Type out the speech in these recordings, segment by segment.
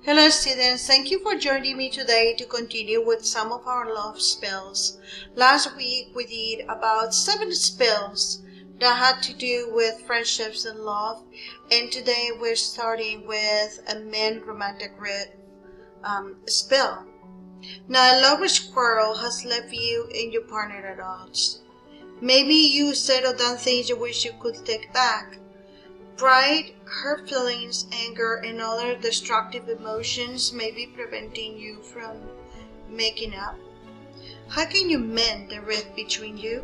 Hello students, thank you for joining me today to continue with some of our love spells. Last week we did about 7 spells that had to do with friendships and love, and today we're starting with a main romantic spell. Now, a lover's quarrel has left you and your partner at odds. Maybe you said or done things you wish you could take back. Pride, hurt feelings, anger, and other destructive emotions may be preventing you from making up. How can you mend the rift between you?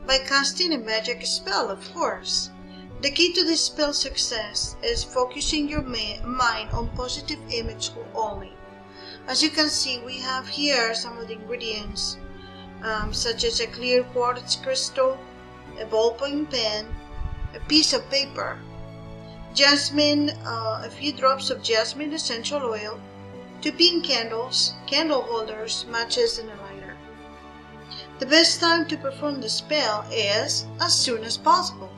By casting a magic spell, of course. The key to this spell's success is focusing your mind on positive images only. As you can see, we have here some of the ingredients, such as a clear quartz crystal, a ballpoint pen, a piece of paper, jasmine, a few drops of jasmine essential oil, 2 pink candles, candle holders, matches, and a lighter. The best time to perform the spell is as soon as possible.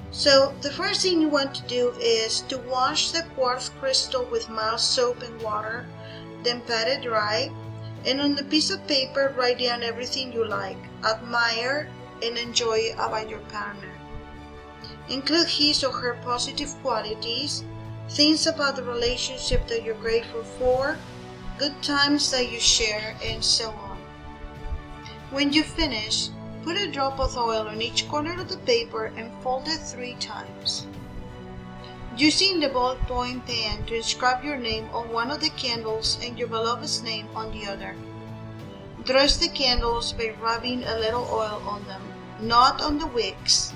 So the first thing you want to do is to wash the quartz crystal with mild soap and water, then pat it dry, and on the piece of paper write down everything you like, admire, and enjoy about your partner. Include his or her positive qualities, things about the relationship that you're grateful for, good times that you share, and so on. When you finish, put a drop of oil on each corner of the paper and fold it 3 times. Using the ballpoint pen to inscribe your name on one of the candles and your beloved's name on the other. Dress the candles by rubbing a little oil on them, not on the wicks.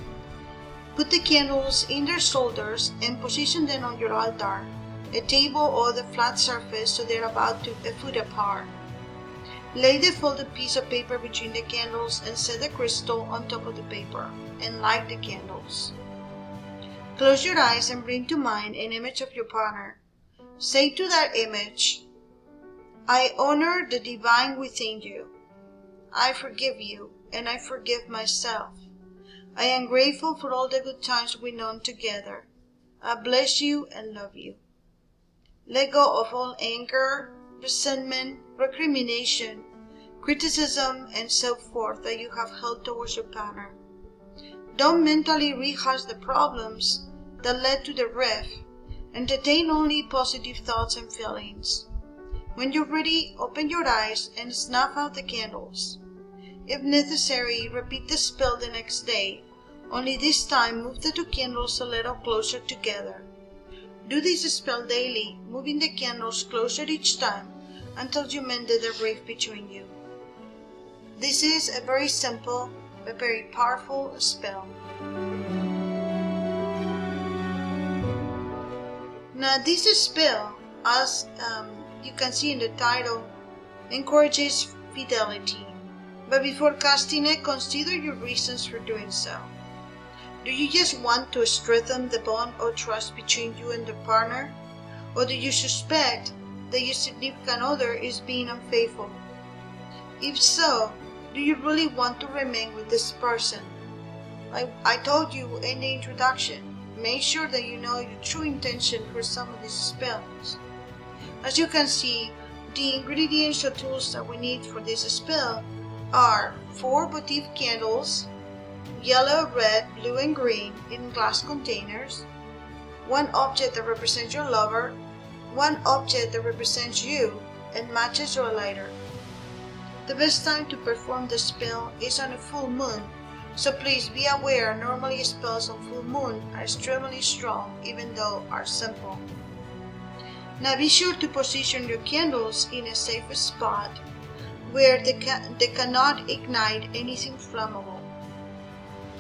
Put the candles in their holders and position them on your altar, a table or the flat surface so they're about a foot apart. Lay the folded piece of paper between the candles and set the crystal on top of the paper, and light the candles. Close your eyes and bring to mind an image of your partner. Say to that image, "I honor the divine within you. I forgive you, and I forgive myself. I am grateful for all the good times we known together. I bless you and love you." Let go of all anger, resentment, recrimination, criticism, and so forth that you have held towards your partner. Don't mentally rehash the problems that led to the rift. Entertain only positive thoughts and feelings. When you're ready, open your eyes and snuff out the candles. If necessary, repeat the spell the next day, only this time move the 2 candles a little closer together. Do this spell daily, moving the candles closer each time until you mended the rift between you. This is a very simple but very powerful spell. Now this spell, as you can see in the title, encourages fidelity. But before casting it, consider your reasons for doing so. Do you just want to strengthen the bond or trust between you and the partner? Or do you suspect that your significant other is being unfaithful? If so, do you really want to remain with this person? I told you in the introduction, make sure that you know your true intention for some of these spells. As you can see, the ingredients or tools that we need for this spell are 4 votive candles, yellow, red, blue, and green in glass containers, 1 object that represents your lover, 1 object that represents you, and matches or a lighter. The best time to perform the spell is on a full moon, so please be aware normally spells on full moon are extremely strong even though are simple. Now be sure to position your candles in a safe spot where they cannot ignite anything flammable.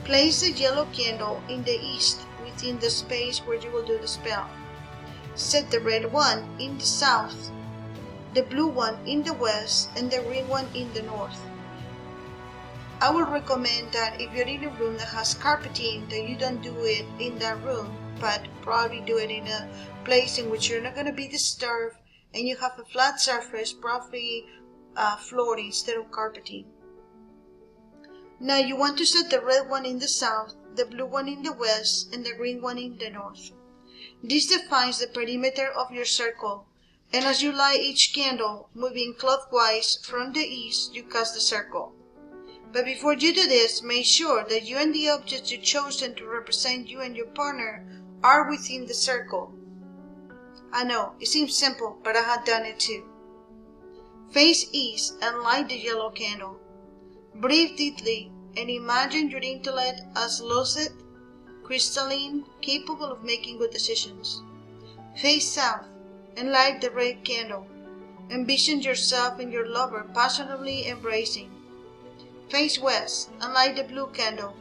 Place the yellow candle in the east within the space where you will do the spell. Set the red one in the south, the blue one in the west, and the green one in the north. I would recommend that if you're in a room that has carpeting, that you don't do it in that room, but probably do it in a place in which you're not going to be disturbed and you have a flat surface, probably floor instead of carpeting. Now you want to set the red one in the south, the blue one in the west, and the green one in the north. This defines the perimeter of your circle, and as you light each candle, moving clockwise from the east, you cast the circle. But before you do this, make sure that you and the objects you've chosen to represent you and your partner are within the circle. I know, it seems simple, but I had done it too. Face east and light the yellow candle. Breathe deeply and imagine your intellect as lucid, crystalline, capable of making good decisions. Face south and light the red candle. Envision yourself and your lover passionately embracing. Face west and light the blue candle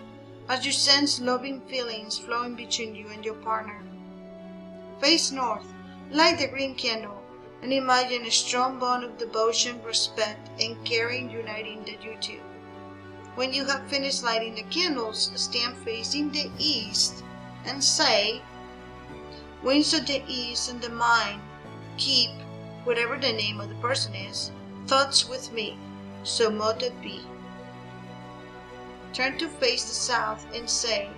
as you sense loving feelings flowing between you and your partner. Face north, light the green candle and imagine a strong bond of devotion, respect, and caring uniting the you two. When you have finished lighting the candles, stand facing the east and say, "Winds of the east and the mind, keep, whatever the name of the person is, thoughts with me, so mote it be." Turn to face the south and say,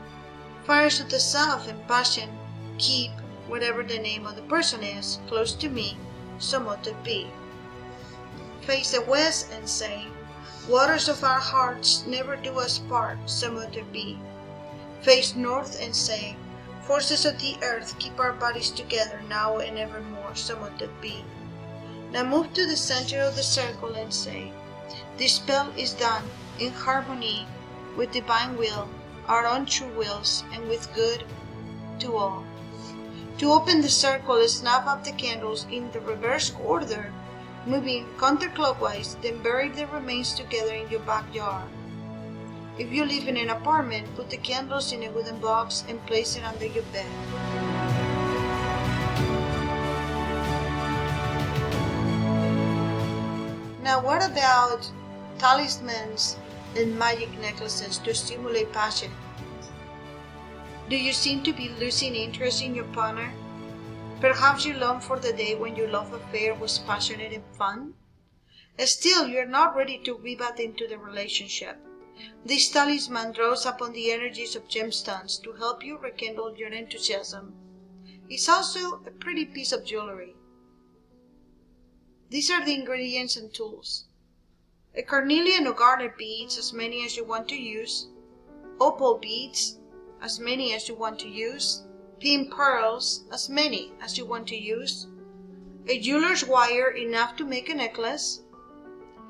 "Fires of the south and passion, keep, whatever the name of the person is, close to me, so mote it be." Face the west and say, "Waters of our hearts never do us part, so mote it be." Face north and say, "Forces of the earth keep our bodies together now and evermore, so mote it be." Now move to the center of the circle and say, "This spell is done in harmony with divine will, our own true wills, and with good to all." To open the circle, snap up the candles in the reverse order, moving counterclockwise, then bury the remains together in your backyard. If you live in an apartment, put the candles in a wooden box and place it under your bed. Now what about talismans and magic necklaces to stimulate passion? Do you seem to be losing interest in your partner? Perhaps you long for the day when your love affair was passionate and fun? Still, you're not ready to reboot into the relationship. This talisman draws upon the energies of gemstones to help you rekindle your enthusiasm. It's also a pretty piece of jewelry. These are the ingredients and tools. A carnelian or garnet beads, as many as you want to use. Opal beads, as many as you want to use. Pin pearls, as many as you want to use. A jeweler's wire enough to make a necklace.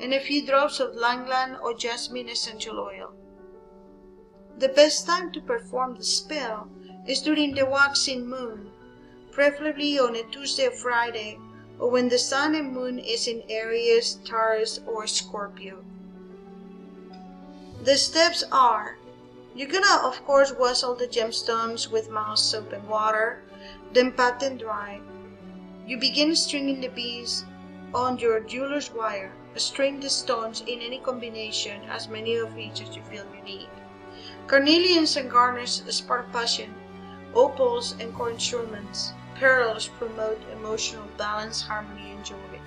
And a few drops of ylang-ylang or jasmine essential oil. The best time to perform the spell is during the waxing moon, preferably on a Tuesday or Friday, or when the sun and moon is in Aries, Taurus, or Scorpio. The steps are: you're gonna of course wash all the gemstones with mild soap and water, then pat them dry. You begin stringing the beads on your jeweler's wire. String the stones in any combination, as many of each as you feel you need. Carnelians and garnets spark passion. Opals anchor instruments. Pearls promote emotional balance, harmony, and joy.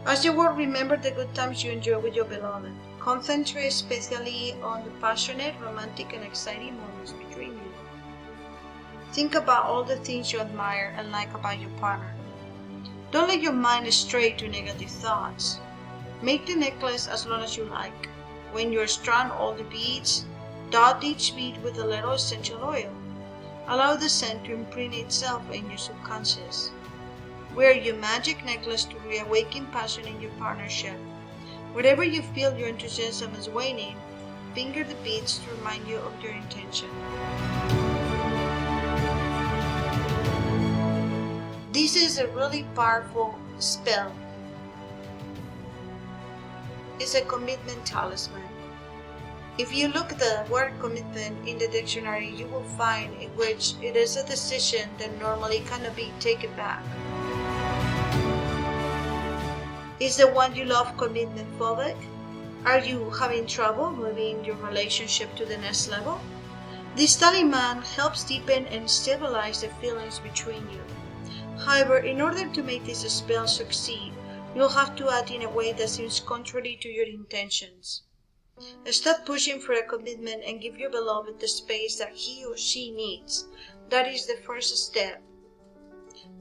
As you work, remember the good times you enjoy with your beloved. Concentrate especially on the passionate, romantic, and exciting moments between you. Think about all the things you admire and like about your partner. Don't let your mind stray to negative thoughts. Make the necklace as long as you like. When you strand all the beads, dot each bead with a little essential oil. Allow the scent to imprint itself in your subconscious. Wear your magic necklace to reawaken passion in your partnership. Wherever you feel your enthusiasm is waning, finger the beads to remind you of your intention. This is a really powerful spell. It's a commitment talisman. If you look at the word commitment in the dictionary, you will find in which it is a decision that normally cannot be taken back. Is the one you love commitment phobic? Are you having trouble moving your relationship to the next level? This talisman helps deepen and stabilize the feelings between you. However, in order to make this spell succeed, you'll have to act in a way that seems contrary to your intentions. Stop pushing for a commitment and give your beloved the space that he or she needs. That is the first step.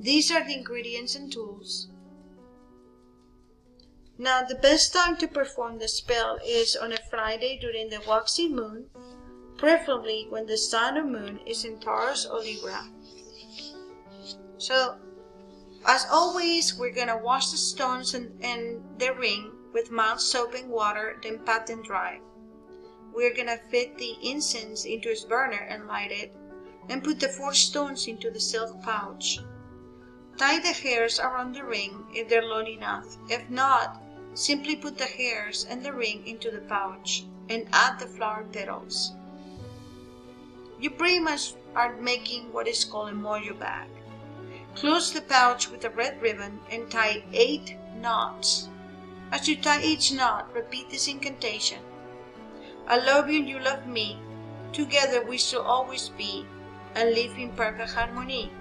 These are the ingredients and tools. Now, the best time to perform the spell is on a Friday during the waxing moon, preferably when the sun or moon is in Taurus or Libra. So, as always, we're going to wash the stones and the ring with mild soap and water, then pat them dry. We're going to fit the incense into its burner and light it, and put the 4 stones into the silk pouch. Tie the hairs around the ring if they're long enough. If not, simply put the hairs and the ring into the pouch and add the flower petals. You pretty much are making what is called a mojo bag. Close the pouch with a red ribbon and tie 8 knots. As you tie each knot, repeat this incantation. I love you and you love me. Together we shall always be and live in perfect harmony.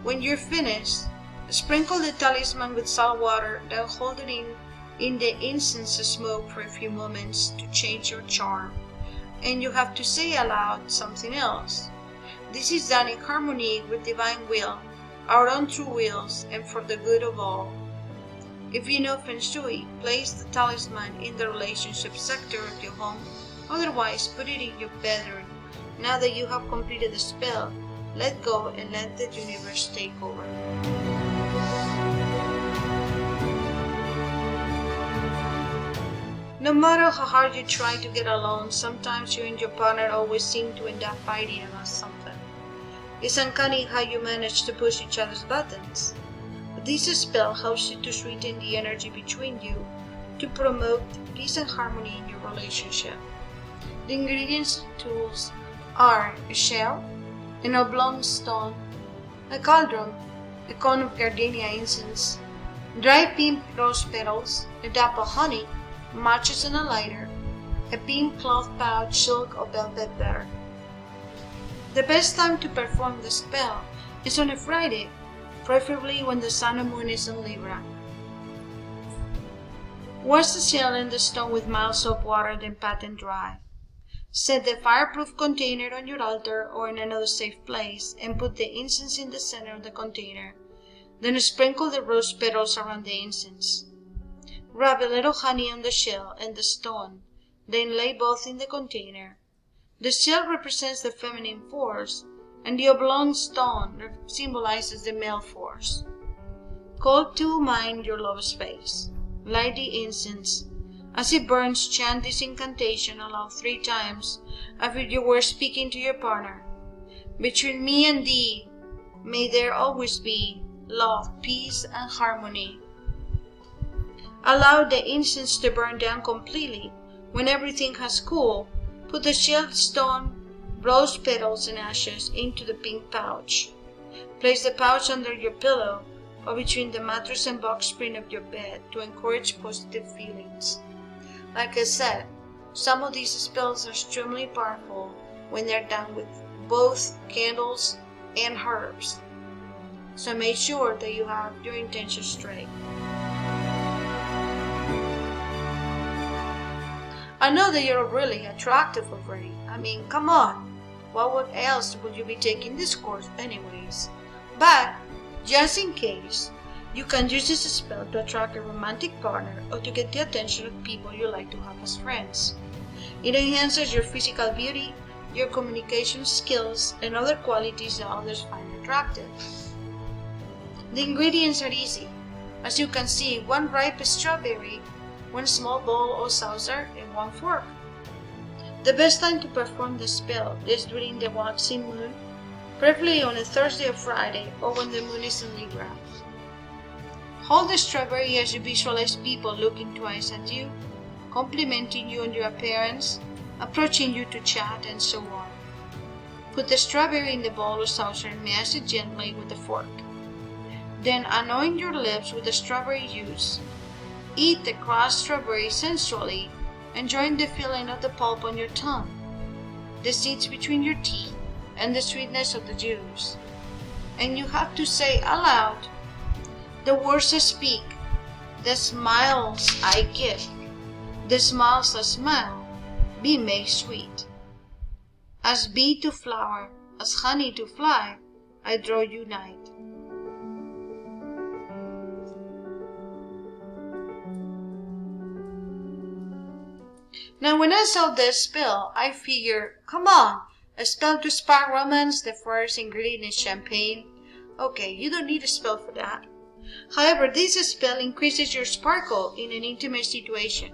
When you're finished, sprinkle the talisman with salt water, then hold it in the incense smoke for a few moments to change your charm. And you have to say aloud something else. This is done in harmony with divine will, our own true wills, and for the good of all. If you know Feng Shui, place the talisman in the relationship sector of your home. Otherwise, put it in your bedroom. Now that you have completed the spell, let go and let the universe take over. No matter how hard you try to get along, sometimes you and your partner always seem to end up fighting about something. It's uncanny how you manage to push each other's buttons. This spell helps you to sweeten the energy between you to promote peace and harmony in your relationship. The ingredients and tools are a shell, an oblong stone, a cauldron, a cone of gardenia incense, dry pink rose petals, a dab of honey, matches and a lighter, a pink cloth pouch, silk or velvet bear. The best time to perform the spell is on a Friday, preferably when the sun or moon is in Libra. Wash the shell and the stone with mild soap water, then pat and dry. Set the fireproof container on your altar or in another safe place and put the incense in the center of the container. Then sprinkle the rose petals around the incense. Rub a little honey on the shell and the stone, then lay both in the container. The shell represents the feminine force, and the oblong stone symbolizes the male force. Call to mind your love's face. Light the incense. As it burns, chant this incantation aloud 3 times, as if you were speaking to your partner. Between me and thee, may there always be love, peace, and harmony. Allow the incense to burn down completely. When everything has cooled, put the shelled stone, rose petals, and ashes into the pink pouch. Place the pouch under your pillow or between the mattress and box spring of your bed to encourage positive feelings. Like I said, some of these spells are extremely powerful when they're done with both candles and herbs. So make sure that you have your intentions straight. I know that you're really attractive already. I mean, come on. What else would you be taking this course anyways? But, just in case, you can use this spell to attract a romantic partner or to get the attention of people you like to have as friends. It enhances your physical beauty, your communication skills, and other qualities that others find attractive. The ingredients are easy. As you can see, 1 ripe strawberry, 1 small bowl or saucer, and 1 fork. The best time to perform the spell is during the waxing moon, preferably on a Thursday or Friday, or when the moon is in Libra. Hold the strawberry as you visualize people looking twice at you, complimenting you on your appearance, approaching you to chat, and so on. Put the strawberry in the bowl or saucer and mash it gently with a fork. Then anoint your lips with the strawberry juice. Eat the crushed strawberry sensually, enjoying the feeling of the pulp on your tongue, the seeds between your teeth, and the sweetness of the juice. And you have to say aloud, the words I speak, the smiles I give, the smiles I smile, be made sweet. As bee to flower, as honey to fly, I draw you night. Now when I saw this spell, I figure, come on, a spell to spark romance, the first ingredient is champagne. Okay, you don't need a spell for that. However, this spell increases your sparkle in an intimate situation.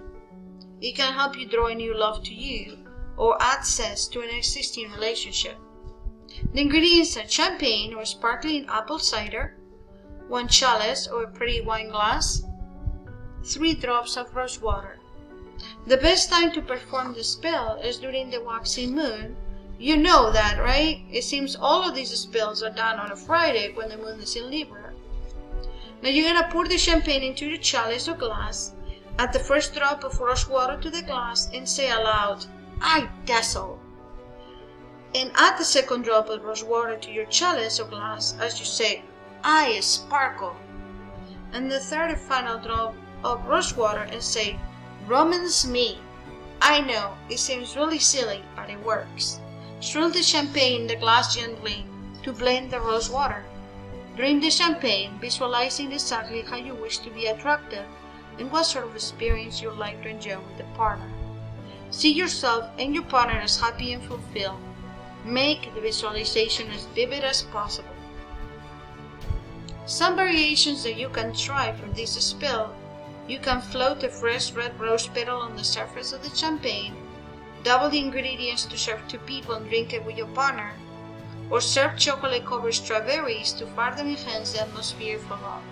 It can help you draw a new love to you or add zest to an existing relationship. The ingredients are champagne or sparkling apple cider, 1 chalice or a pretty wine glass, 3 drops of rose water. The best time to perform the spell is during the waxing moon. You know that, right? It seems all of these spells are done on a Friday when the moon is in Libra. Now you're going to pour the champagne into the chalice or glass, add the first drop of rose water to the glass and say aloud, I dazzle. And add the second drop of rose water to your chalice or glass as you say, I sparkle. And the third and final drop of rose water and say, romance me. I know, it seems really silly, but it works. Swirl the champagne in the glass gently to blend the rose water. Drink the champagne, visualizing exactly how you wish to be attractive and what sort of experience you'd like to enjoy with a partner. See yourself and your partner as happy and fulfilled. Make the visualization as vivid as possible. Some variations that you can try for this spell: you can float a fresh red rose petal on the surface of the champagne, double the ingredients to serve 2 people and drink it with your partner, or serve chocolate-covered strawberries to further enhance the atmosphere for love.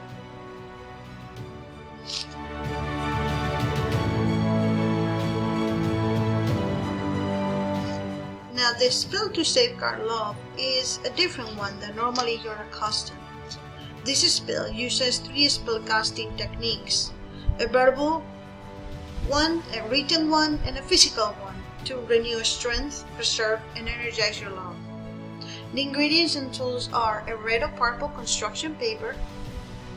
Now the spell to safeguard love is a different one than normally you're accustomed. This spell uses 3 spellcasting techniques: a verbal one, a written one, and a physical one to renew strength, preserve, and energize your love. The ingredients and tools are a red or purple construction paper,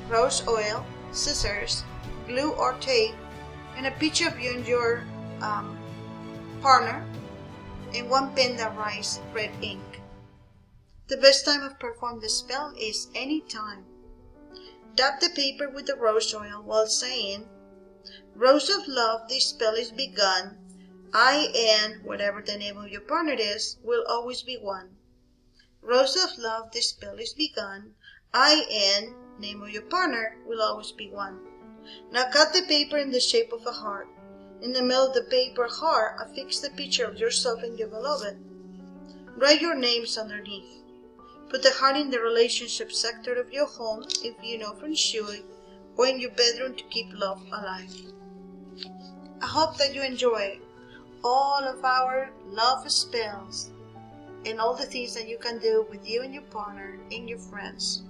rose oil, scissors, glue or tape, and a picture of you and your partner, and 1 pen that writes red ink. The best time to perform the spell is any time. Dab the paper with the rose oil while saying, Rose of love, this spell is begun. I and whatever the name of your partner is will always be one. Rose of love, this spell is begun. I and name of your partner will always be one. Now cut the paper in the shape of a heart. In the middle of the paper heart, affix the picture of yourself and your beloved. Write your names underneath. Put the heart in the relationship sector of your home if you know feng shui, or in your bedroom to keep love alive. I hope that you enjoy all of our love spells and all the things that you can do with you and your partner and your friends.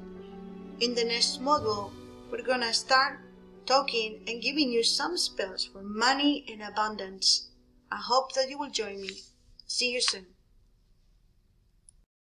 In the next module, we're gonna start talking and giving you some spells for money and abundance. I hope that you will join me. See you soon.